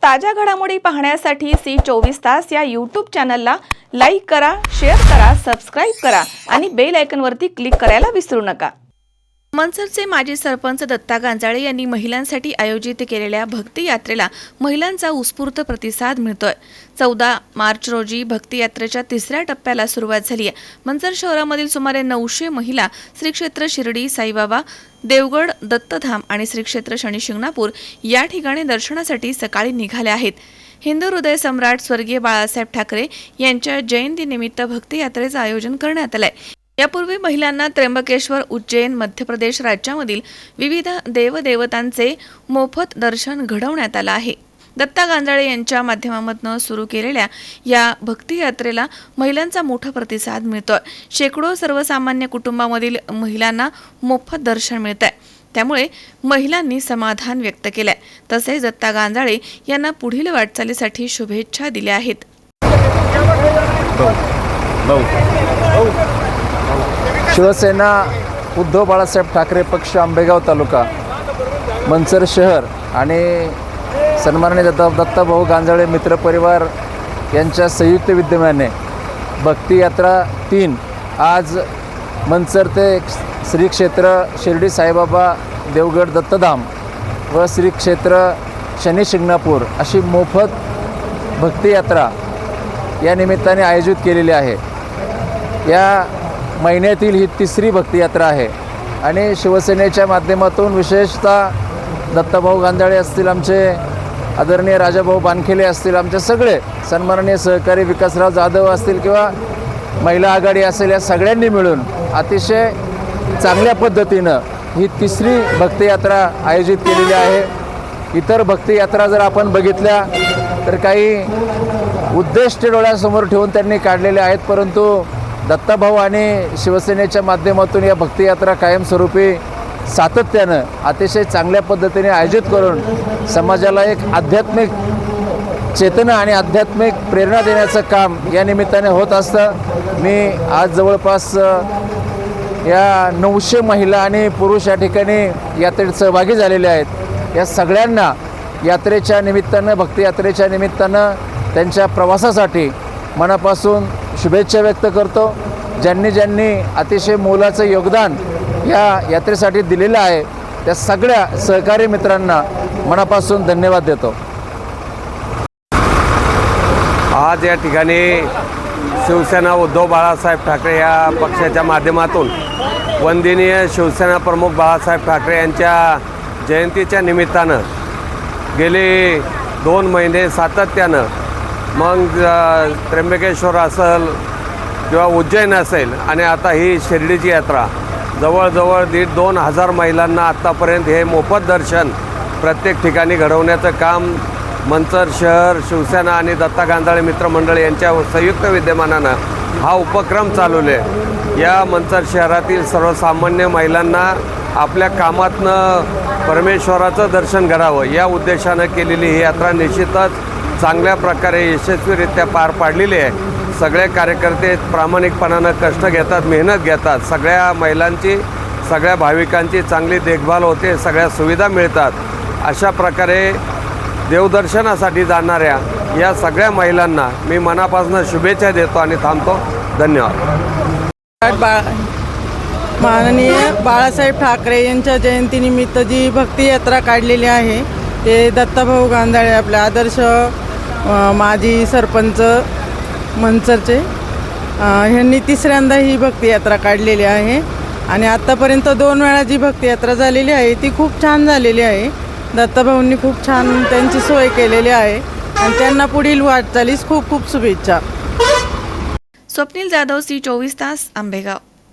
ताज्या घडामोडी पाहण्यासाठी सी24 तास या यूट्यूब चॅनलला लाईक करा, शेअर करा, सबस्क्राइब करा आणि बेल आयकॉनवरती क्लिक करायला विसरू नका। मनसरचे माजी सरपंच दत्ता गांजाळे यांनी महिलांसाठी आयोजित केलेल्या भक्ती यात्रेला महिलांचा उत्स्फूर्त प्रतिसाद मिळतोय। 14 मार्च रोजी भक्ती यात्रेच्या तिसऱ्या टप्प्याला सुरुवात झाली आहे। मनसर शहरामधील सुमारे 900 महिला श्री क्षेत्र शिर्डी साईबाबा, देवगड दत्तधाम आणि श्री क्षेत्र शनी शिंगणापूर या ठिकाणी दर्शनासाठी सकाळी निघाल्या आहेत। हिंदू हृदय सम्राट स्वर्गीय बाळासाहेब ठाकरे यांच्या जयंतीनिमित्त भक्ती यात्रेचे आयोजन करण्यात आले आहे। यापूर्वी महिलांना त्र्यंबकेश्वर, उज्जैन, मध्य प्रदेश राज्यामधील विविध देवदेवतांचे मोफत दर्शन घडवण्यात आले आहे। दत्ता गांजाळे यांच्या माध्यमातून सुरू केलेल्या या भक्ती यात्रेला महिलांचा मोठा प्रतिसाद मिळतोय। शेकडो सर्वसामान्य कुटुंबामधील महिलांना मोफत दर्शन मिळत आहे। त्यामुळे महिलांनी समाधान व्यक्त केलंय। तसेच दत्ता गांजाळे यांना पुढील वाटचालीसाठी शुभेच्छा दिल्या आहेत। शिवसेना उद्धव बाळासाहेब ठाकरे पक्ष आंबेगाव तालुका मनसर शहर आणि सन्माननीय दत्ताभाऊ गांजाळे मित्र परिवार यांच्या संयुक्त विद्यमाने भक्ती यात्रा 3 आज मनसर ते श्री क्षेत्र शिर्डी साईबाबा, देवगड दत्तधाम व श्री क्षेत्र शनी शिंगणापूर अशी मोफत भक्ती यात्रा या निमित्ताने आयोजित केलेली आहे। या महिन्यातील ही तिसरी भक्ती यात्रा आहे आणि शिवसेनेच्या माध्यमातून विशेषतः दत्ताभाऊ गांजाळे असतील, आमचे आदरणीय राजाभाऊ बानखेले असतील, आमचे सगळे सन्माननीय सहकारी विकासराव जाधव असतील किंवा महिला आघाडी असेल, या सगळ्यांनी मिळून अतिशय चांगल्या पद्धतीनं ही तिसरी भक्ती यात्रा आयोजित केलेली आहे। इतर भक्ती यात्रा जर आपण बघितल्या तर काही उद्देश डोळ्यासमोर ठेवून त्यांनी काढलेले आहेत, परंतु दत्ताभाऊ आणि शिवसेनेच्या माध्यमातून या भक्ती यात्रा कायमस्वरूपी सातत्यानं अतिशय चांगल्या पद्धतीने आयोजित करून समाजाला एक आध्यात्मिक चेतना आणि आध्यात्मिक प्रेरणा देण्याचं काम या निमित्ताने होत असतं। मी आज जवळपास या 900 महिला आणि पुरुष या ठिकाणी यात्रेत सहभागी झालेले आहेत। या सगळ्यांना यात्रेच्या निमित्तानं, भक्ती यात्रेच्या निमित्तानं त्यांच्या प्रवासासाठी मनापासून शुभेच्छा व्यक्त करतो। ज्यांनी ज्यांनी अतिशय मोलाचं योगदान या यात्रेसाठी दिलेलं आहे त्या सगळ्या सहकारी मित्रांना मनापासून धन्यवाद देतो। आज या ठिकाणी शिवसेना उद्धव बाळासाहेब ठाकरे या पक्षाच्या माध्यमातून वंदनीय शिवसेना प्रमुख बाळासाहेब ठाकरे यांच्या जयंतीच्या निमित्तानं गेले 2 महिने सातत्यानं मग त्र्यंबकेश्वर असेल किंवा उज्जैन असेल आणि आता ही शिर्डीची यात्रा जवळजवळ 1,500-2 हजार महिलांना आत्तापर्यंत हे मोफत दर्शन प्रत्येक ठिकाणी घडवण्याचं काम मनसर शहर शिवसेना आणि दत्ता गांजाळे मित्रमंडळ यांच्या संयुक्त विद्यमानानं हा उपक्रम चालवले। या मनसर शहरातील सर्वसामान्य महिलांना आपल्या कामातनं परमेश्वराचं दर्शन घडावं या उद्देशानं केलेली ही यात्रा निश्चितच चांगल्या प्रकारे यशस्वीरित्या पार पाडलेली आहे। सगळे कार्यकर्ते प्रामाणिकपणानं कष्ट घेतात, मेहनत घेतात। सगळ्या महिलांची, सगळ्या भाविकांची चांगली देखभाल होते, सगळ्या सुविधा मिळतात। अशा प्रकारे देवदर्शनासाठी जाणाऱ्या या सगळ्या महिलांना मी मनापासून शुभेच्छा देतो आणि थांबतो। धन्यवाद। माननीय बाळासाहेब ठाकरे यांच्या जयंतीनिमित्त जी भक्ती यात्रा काढलेली आहे ते दत्ताभाऊ गांजाळे आपले आदर्श माजी सरपंच मनसरचे ह्यांनी तिसऱ्यांदा ही भक्ती यात्रा काढलेली आहे आणि आत्तापर्यंत 2 वेळा जी भक्ती यात्रा झालेली आहे ती खूप छान झालेली आहे। दत्ताभाऊंनी खूप छान त्यांची सोय केलेली आहे आणि त्यांना पुढील वाटचालीस खूप खूप शुभेच्छा। स्वप्नील जाधव, सी24 तास, आंबेगाव।